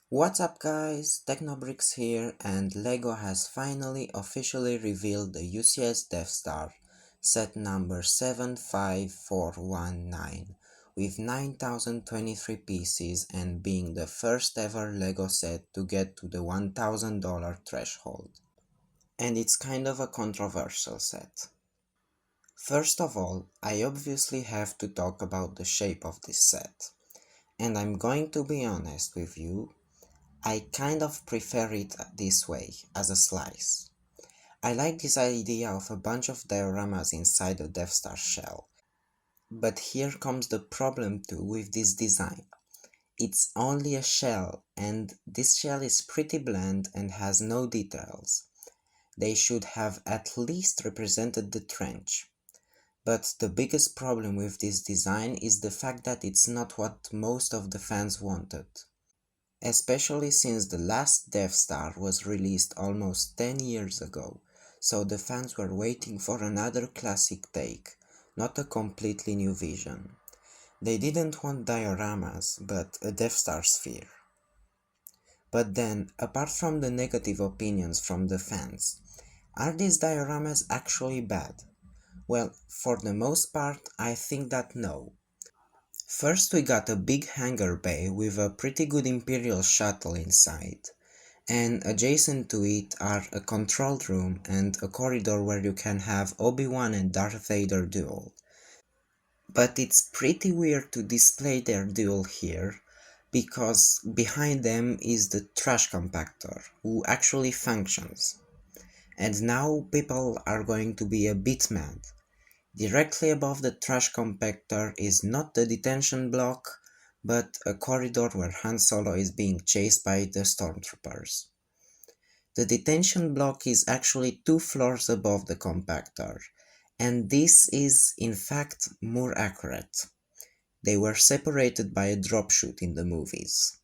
What's up guys, Technobricks here, and LEGO has finally officially revealed the UCS Death Star, set number 75419, with 9023 pieces and being the first ever LEGO set to get to the $1000 threshold. And it's kind of a controversial set. First of all, I obviously have to talk about the shape of this set, and I'm going to be honest with you, I kind of prefer it this way, as a slice. I like this idea of a bunch of dioramas inside a Death Star shell. But here comes the problem too with this design. It's only a shell, and this shell is pretty bland and has no details. They should have at least represented the trench. But the biggest problem with this design is the fact that it's not what most of the fans wanted. Especially since the last Death Star was released almost 10 years ago, so the fans were waiting for another classic take, not a completely new vision. They didn't want dioramas, but a Death Star sphere. But then, apart from the negative opinions from the fans, are these dioramas actually bad? Well, for the most part, I think that no. First we got a big hangar bay with a pretty good Imperial shuttle inside, and adjacent to it are a control room and a corridor where you can have Obi-Wan and Darth Vader duel. But it's pretty weird to display their duel here, because behind them is the trash compactor, who actually functions. And now people are going to be a bit mad. Directly above the trash compactor is not the detention block, but a corridor where Han Solo is being chased by the stormtroopers. The detention block is actually 2 floors above the compactor, and this is in fact more accurate. They were separated by a drop chute in the movies.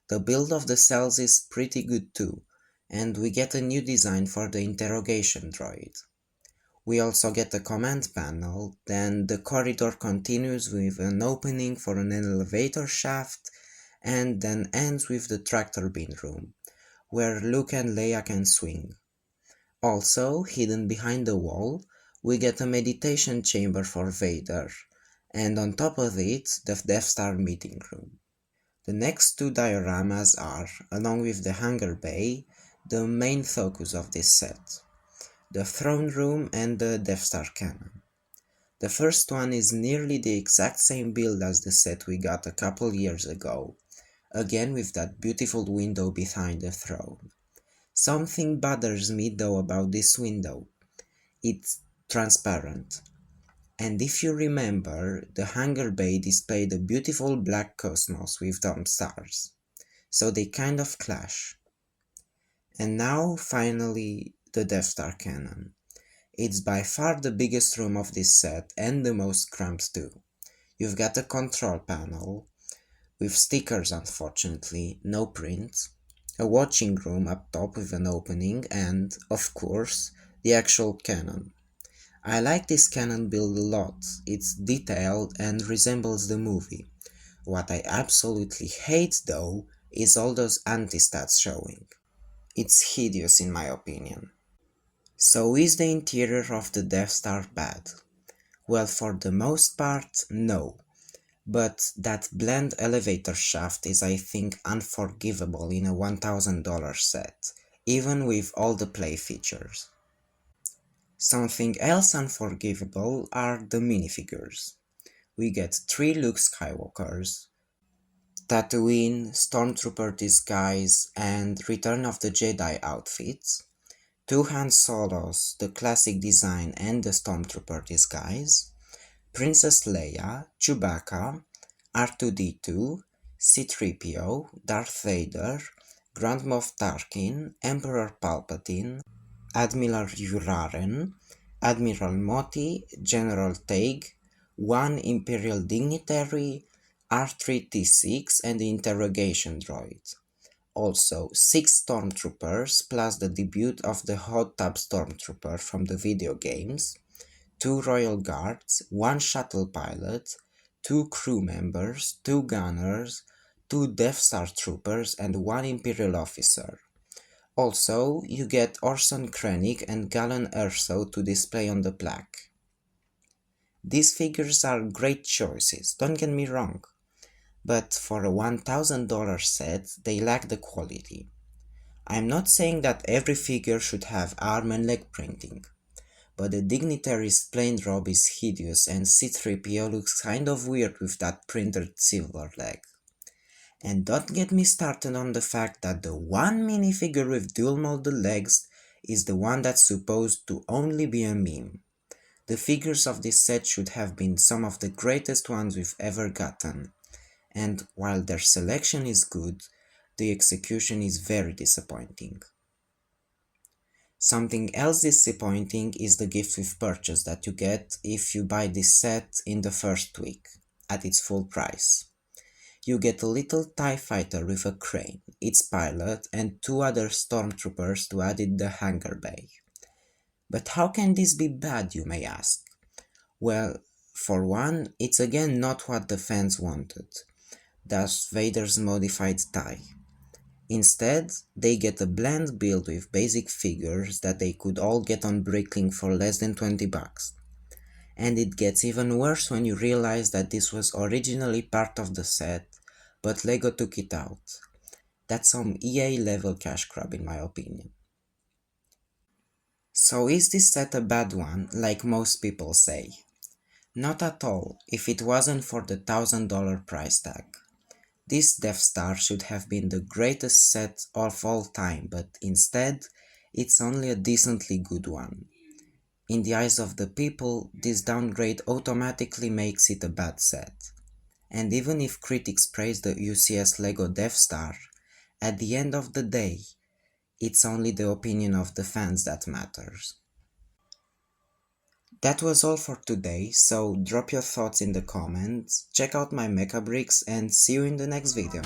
The build of the cells is pretty good too, and we get a new design for the interrogation droid. We also get a command panel, then the corridor continues with an opening for an elevator shaft, and then ends with the tractor beam room, where Luke and Leia can swing. Also, hidden behind the wall, we get a meditation chamber for Vader, and on top of it, the Death Star meeting room. The next two dioramas are, along with the hangar bay, the main focus of this set. The throne room and the Death Star cannon. The first one is nearly the exact same build as the set we got a couple years ago, again with that beautiful window behind the throne. Something bothers me though about this window. It's transparent. And if you remember, the hangar bay displayed a beautiful black cosmos with domed stars, so they kind of clash. And now, finally, the Death Star cannon. It's by far the biggest room of this set and the most cramped too. You've got a control panel, with stickers unfortunately, no print, a watching room up top with an opening and, of course, the actual cannon. I like this cannon build a lot, it's detailed and resembles the movie. What I absolutely hate though is all those anti-stats showing. It's hideous in my opinion. So is the interior of the Death Star bad? Well, for the most part, no. But that bland elevator shaft is I think unforgivable in a $1000 set, even with all the play features. Something else unforgivable are the minifigures. We get 3 Luke Skywalkers, Tatooine, Stormtrooper disguise and Return of the Jedi outfits, 2 Han Solos, the classic design and the Stormtrooper disguise, Princess Leia, Chewbacca, R2-D2, C-3PO, Darth Vader, Grand Moff Tarkin, Emperor Palpatine, Admiral Yularen, Admiral Motti, General Taig, 1 Imperial Dignitary, R3-T6 and the Interrogation Droid. Also, 6 Stormtroopers plus the debut of the Hot Tub Stormtrooper from the video games, 2 Royal Guards, 1 Shuttle Pilot, 2 crew members, 2 gunners, 2 Death Star troopers and 1 Imperial officer. Also, you get Orson Krennic and Galen Erso to display on the plaque. These figures are great choices, don't get me wrong, but for a $1,000 set, they lack the quality. I'm not saying that every figure should have arm and leg printing, but the Dignitary's plain robe is hideous and C-3PO looks kind of weird with that printed silver leg. And don't get me started on the fact that the one minifigure with dual molded legs is the one that's supposed to only be a meme. The figures of this set should have been some of the greatest ones we've ever gotten, and while their selection is good, the execution is very disappointing. Something else disappointing is the gift with purchase that you get if you buy this set in the first week, at its full price. You get a little TIE fighter with a crane, its pilot, and 2 other stormtroopers to add in the hangar bay. But how can this be bad, you may ask? Well, for one, it's again not what the fans wanted, Darth Vader's modified TIE. Instead, they get a bland build with basic figures that they could all get on Bricklink for less than $20. And it gets even worse when you realize that this was originally part of the set, but LEGO took it out. That's some EA level cash grab in my opinion. So is this set a bad one, like most people say? Not at all, if it wasn't for the $1,000 price tag. This Death Star should have been the greatest set of all time, but instead, it's only a decently good one. In the eyes of the people, this downgrade automatically makes it a bad set. And even if critics praise the UCS LEGO Death Star, at the end of the day, it's only the opinion of the fans that matters. That was all for today, so drop your thoughts in the comments, check out my mecha bricks, and see you in the next video.